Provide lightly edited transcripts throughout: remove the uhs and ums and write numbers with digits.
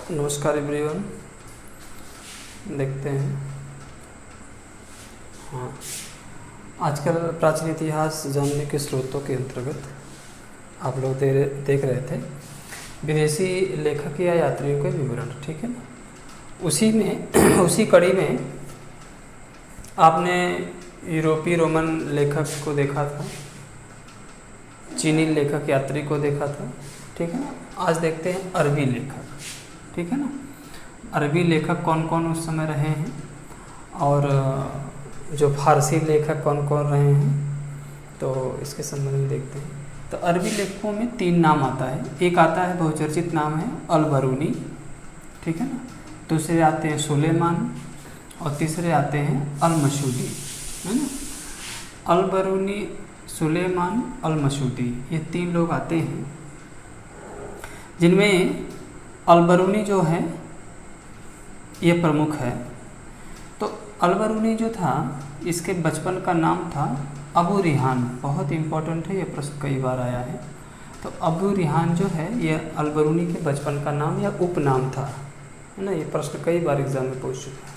नमस्कार एवरीवन। देखते हैं। हाँ, आजकल प्राचीन इतिहास जानने के स्रोतों के अंतर्गत आप लोग देख रहे थे विदेशी लेखक या यात्रियों के विवरण, ठीक है ना। उसी में उसी कड़ी में आपने यूरोपीय रोमन लेखक को देखा था, चीनी लेखक यात्री को देखा था, ठीक है ना। आज देखते हैं अरबी लेखक, ठीक है ना। अरबी लेखक कौन कौन उस समय रहे हैं और जो फारसी लेखक कौन कौन रहे हैं, तो इसके संबंध में देखते हैं। तो अरबी लेखकों में 3 नाम आता है। एक आता है बहुचर्चित नाम है अल-बरूनी, ठीक है ना। दूसरे आते हैं सुलेमान और तीसरे आते हैं अल-मशूदी, है ना। अल-बरूनी, सुलेमान, अल-मशूदी, ये 3 लोग आते हैं, जिनमें अल-बरूनी जो है ये प्रमुख है। तो अल-बरूनी जो था, इसके बचपन का नाम था अबू रिहान। बहुत इम्पोर्टेंट है, ये प्रश्न कई बार आया है। तो अबू रिहान जो है ये अल-बरूनी के बचपन का नाम या उपनाम था, है ना। ये प्रश्न कई बार एग्जाम में पूछ चुका है।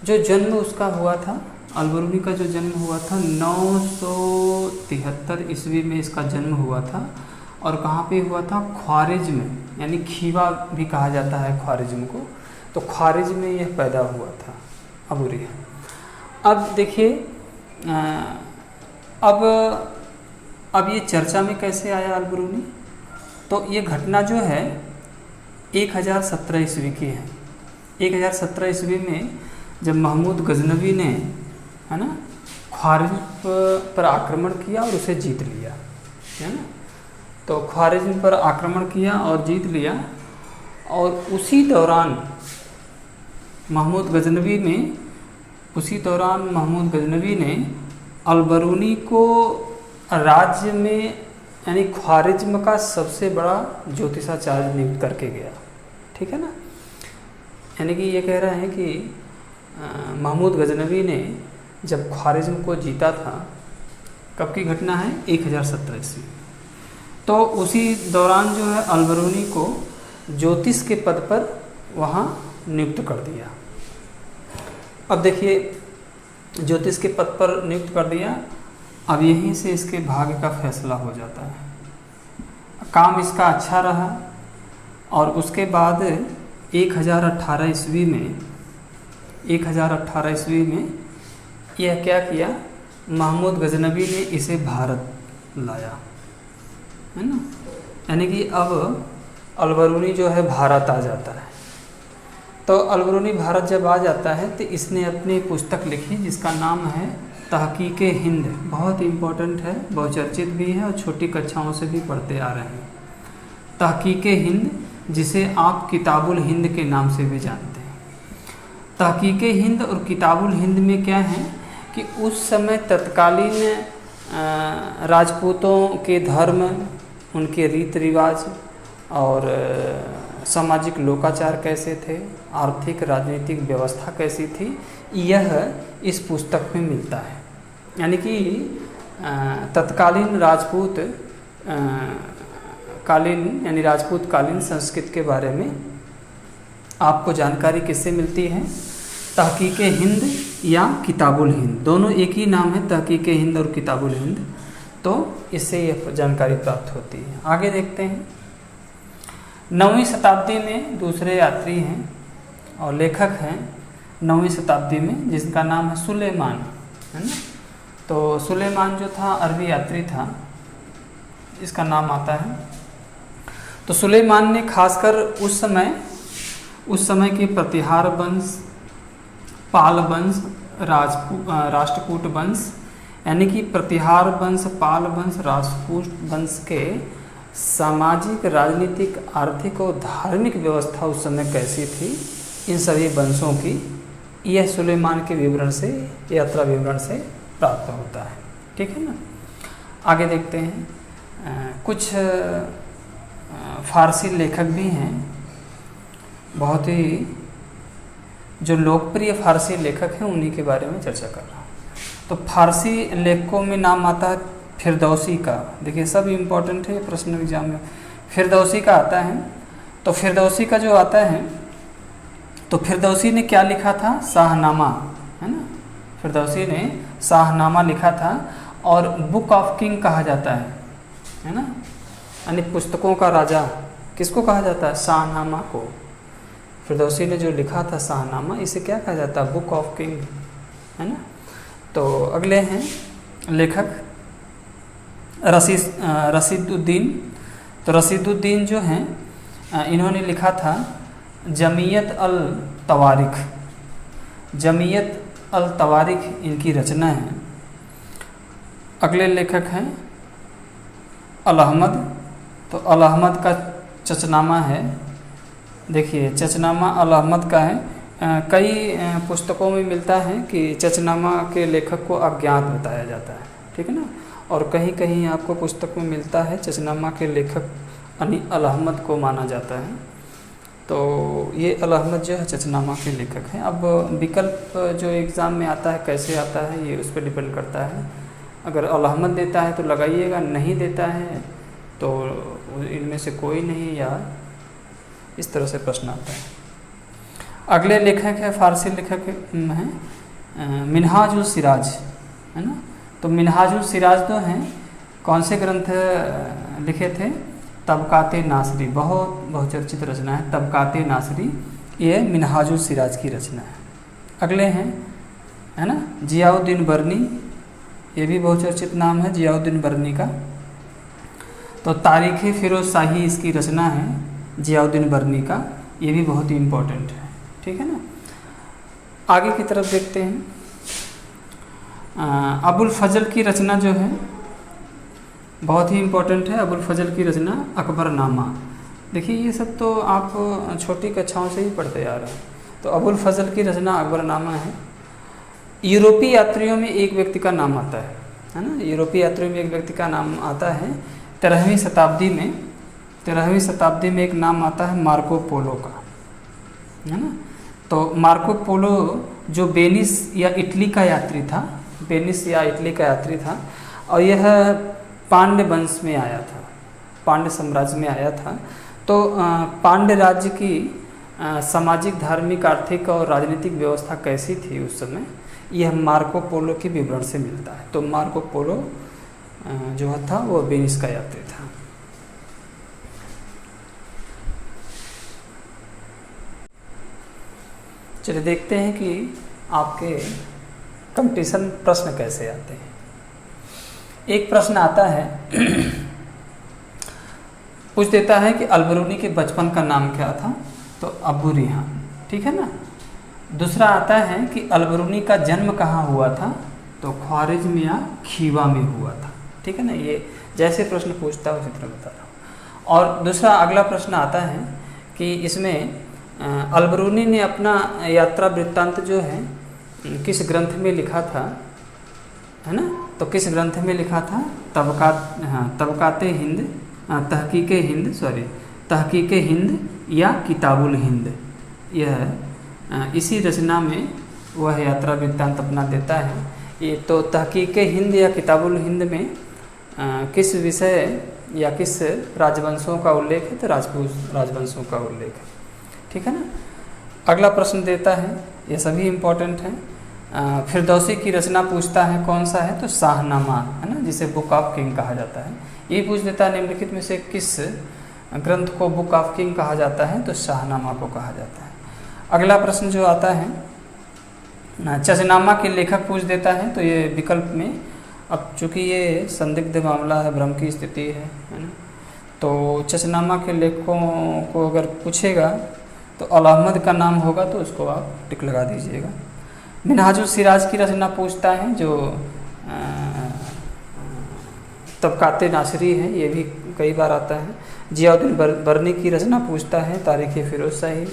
जो जन्म उसका हुआ था, अल-बरूनी का जो जन्म हुआ था 973 ईस्वी में इसका जन्म हुआ था। और कहाँ पे हुआ था? ख्वारिज में, यानी खीवा भी कहा जाता है ख्वारिज्म को। तो ख्वारिज में यह पैदा हुआ था अबू रिहान। अब देखिए, अब ये चर्चा में कैसे आया अल-बरूनी? तो ये घटना जो है 1017 ईस्वी की है। 1017 ईस्वी में जब महमूद गजनवी ने, है ना, ख्वारिज पर आक्रमण किया और उसे जीत लिया, है ना। तो ख्वारिज्म पर आक्रमण किया और जीत लिया, और उसी दौरान महमूद गजनवी ने अल-बरूनी को राज्य में, यानी ख्वारिज्म का सबसे बड़ा ज्योतिषाचार्य नियुक्त करके गया, ठीक है ना। यानी कि ये कह रहे हैं कि महमूद गजनवी ने जब ख्वारिज्म को जीता था, कब की घटना है? 1017 ईस्वी। तो उसी दौरान जो है अल-बरूनी को ज्योतिष के पद पर वहाँ नियुक्त कर दिया। अब देखिए, ज्योतिष के पद पर नियुक्त कर दिया। अब यहीं से इसके भाग्य का फैसला हो जाता है। काम इसका अच्छा रहा, और उसके बाद 1018 ईस्वी में यह क्या किया? महमूद गजनवी ने इसे भारत लाया, है ना। यानी कि अब अल-बरूनी जो है भारत आ जाता है। तो अल-बरूनी भारत जब आ जाता है तो इसने अपनी पुस्तक लिखी जिसका नाम है तहकीके हिंद। बहुत इम्पोर्टेंट है, बहुचर्चित भी है और छोटी कक्षाओं से भी पढ़ते आ रहे हैं। तहकीके हिंद, जिसे आप किताबुल हिंद के नाम से भी जानते हैं। तहकीके हिंद और किताबुल हिंद में क्या है कि उस समय तत्कालीन राजपूतों के धर्म, उनके रीति रिवाज और सामाजिक लोकाचार कैसे थे, आर्थिक राजनीतिक व्यवस्था कैसी थी, यह इस पुस्तक में मिलता है। यानी कि तत्कालीन राजपूत कालीन संस्कृति के बारे में आपको जानकारी किससे मिलती है? तहकीके हिंद या किताबुल हिंद, दोनों एक ही नाम है, तहकीके हिंद और किताबुल हिंद। तो इससे यह जानकारी प्राप्त होती है। आगे देखते हैं। 9वीं शताब्दी में दूसरे यात्री हैं और लेखक हैं 9वीं शताब्दी में, जिसका नाम है सुलेमान, है ना। तो सुलेमान जो था अरबी यात्री था, इसका नाम आता है। तो सुलेमान ने खासकर उस समय के प्रतिहार वंश, पाल वंश, राष्ट्रकूट वंश, यानी कि प्रतिहार वंश, पाल वंश, राष्ट्रकूट वंश के सामाजिक, राजनीतिक, आर्थिक और धार्मिक व्यवस्था उस समय कैसी थी, इन सभी वंशों की यह सुलेमान के विवरण से, यात्रा विवरण से प्राप्त होता है, ठीक है ना। आगे देखते हैं। कुछ फारसी लेखक भी हैं, बहुत ही जो लोकप्रिय फारसी लेखक हैं उन्हीं के बारे में चर्चा कर रहा हूँ। तो फारसी लेखकों में नाम आता है फिरदौसी का। देखिए सब इम्पोर्टेंट है प्रश्न एग्जाम में। फिरदौसी का आता है। तो फिरदौसी का जो आता है, तो फिरदौसी ने क्या लिखा था? शाहनामा, है ना। फिरदौसी ने शाहनामा लिखा था और बुक ऑफ किंग कहा जाता है ना, यानी पुस्तकों का राजा किसको कहा जाता है? शाहनामा को। फिरदौसी ने जो लिखा था शाहनामा, इसे क्या कहा जाता है? बुक ऑफ किंग, है ना। तो अगले हैं लेखक रशीदुद्दीन। तो रशीदुद्दीन जो हैं, इन्होंने लिखा था जमीयत अल तवारिख। जमीयत अल तवारिख इनकी रचना है। अगले लेखक हैं अल अहमद। तो अल अहमद का चचनामा है, देखिए चचनामा अल अहमद का है। कई पुस्तकों में मिलता है कि चचनामा के लेखक को अज्ञात बताया जाता है, ठीक है ना। और कहीं कहीं आपको पुस्तक में मिलता है चचनामा के लेखक यानी अल अहमद को माना जाता है। तो ये अल अहमद जो है चचनामा के लेखक हैं। अब विकल्प जो एग्ज़ाम में आता है कैसे आता है, ये उस पर डिपेंड करता है। अगर अल अहमद देता है तो लगाइएगा, नहीं देता है तो इनमें से कोई नहीं, या इस तरह से प्रश्न आता है। अगले लेखक है, फारसी लेखक हैं मिनहाजुल सिराज, है ना। तो मिनहाजुल सिराज तो हैं, कौन से ग्रंथ लिखे थे? तबकाते नासरी, बहुत बहुचर्चित रचना है तबकाते नासरी, ये मिनहाजुल सिराज की रचना है। अगले हैं, है ना, जियाउद्दीन बरनी, ये भी बहुचर्चित नाम है जियाउद्दीन बरनी का। तो तारीख़ फ़िरोज़ शाही इसकी रचना है जियाउद्दीन बरनी का, ये भी बहुत ही इम्पोर्टेंट है, ठीक है ना। आगे की तरफ देखते हैं। अबुल फजल की रचना जो है बहुत ही इम्पोर्टेंट है। अबुल फजल की रचना अकबरनामा। देखिए ये सब तो आप छोटी कक्षाओं से ही पढ़ते आ रहे हैं। तो अबुल फजल की रचना अकबरनामा है। यूरोपीय यात्रियों में एक व्यक्ति का नाम आता है ना। यूरोपीय यात्रियों में एक व्यक्ति का नाम आता है 13वीं शताब्दी में। 13वीं शताब्दी में एक नाम आता है मार्को पोलो का, है ना। तो मार्को पोलो जो वेनिस या इटली का यात्री था, वेनिस या इटली का यात्री था, और यह पांड्य वंश में आया था, पांड्य साम्राज्य में आया था। तो पांड्य राज्य की सामाजिक, धार्मिक, आर्थिक और राजनीतिक व्यवस्था कैसी थी उस समय, यह मार्को पोलो के विवरण से मिलता है। तो मार्को पोलो जो था वो वेनिस का यात्री था। चलिए देखते हैं कि आपके कंपटीशन प्रश्न कैसे आते हैं। एक प्रश्न आता है पूछ देता है कि अलबरूनी के बचपन का नाम क्या था? तो अबू रिहान, ठीक है ना। दूसरा आता है कि अलबरूनी का जन्म कहाँ हुआ था? तो ख्वारिज़्म या खीवा में हुआ था, ठीक है ना। ये जैसे प्रश्न पूछता है उसी तरह बता रहा हूँ। और दूसरा अगला प्रश्न आता है कि इसमें अलबरूनी ने अपना यात्रा वृत्तांत जो है किस ग्रंथ में लिखा था, है ना। तो किस ग्रंथ में लिखा था? तबकाते हिंद, तहकीके हिंद या किताबुल हिंद। यह इसी रचना में वह यात्रा वृत्तांत अपना देता है। ये तो तहकीके हिंद या किताबुल हिंद में किस विषय या किस राजवंशों का उल्लेख है? तो राजपूत राजवंशों का उल्लेख है, ठीक है ना। अगला प्रश्न देता है, ये सभी इम्पोर्टेंट हैं। फिरदौसी की रचना पूछता है कौन सा है? तो शाहनामा, है ना, जिसे बुक ऑफ किंग कहा जाता है। ये पूछ देता है निम्नलिखित में से किस ग्रंथ को बुक ऑफ किंग कहा जाता है? तो शाहनामा को कहा जाता है। अगला प्रश्न जो आता है चचनामा के लेखक पूछ देता है। तो ये विकल्प में, अब चूँकि ये संदिग्ध मामला है, भ्रम की स्थिति है ना, तो चचनामा के लेखकों को अगर पूछेगा तो अल अहमद का नाम होगा तो उसको आप टिक लगा दीजिएगा। मिनहाजुल सिराज की रचना पूछता है जो तबकाते नासरी है, ये भी कई बार आता है। जियाउद्दीन बरनी की रचना पूछता है तारीख़ फ़िरोज़ शाही,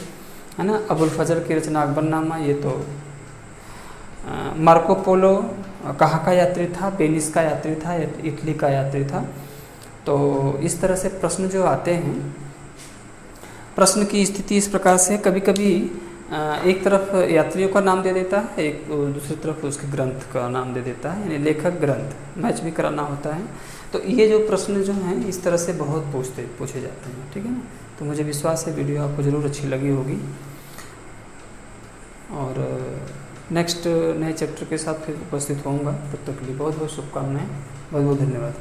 है ना। अबुल फजल की रचना अकबरनामा, ये तो मार्को पोलो कहाँ का यात्री था? वेनिस का यात्री था, इटली का यात्री था। तो इस तरह से प्रश्न जो आते हैं, प्रश्न की स्थिति इस प्रकार से, कभी कभी एक तरफ यात्रियों का नाम दे देता है, एक दूसरी तरफ उसके ग्रंथ का नाम दे देता है, यानी लेखक ग्रंथ मैच भी कराना होता है। तो ये जो प्रश्न जो हैं इस तरह से बहुत पूछे जाते हैं, ठीक है ना। तो मुझे विश्वास है वीडियो आपको ज़रूर अच्छी लगी होगी, और नेक्स्ट नए चैप्टर के साथ फिर उपस्थित होऊंगा। तब तक के लिए बहुत बहुत शुभकामनाएं, बहुत बहुत धन्यवाद।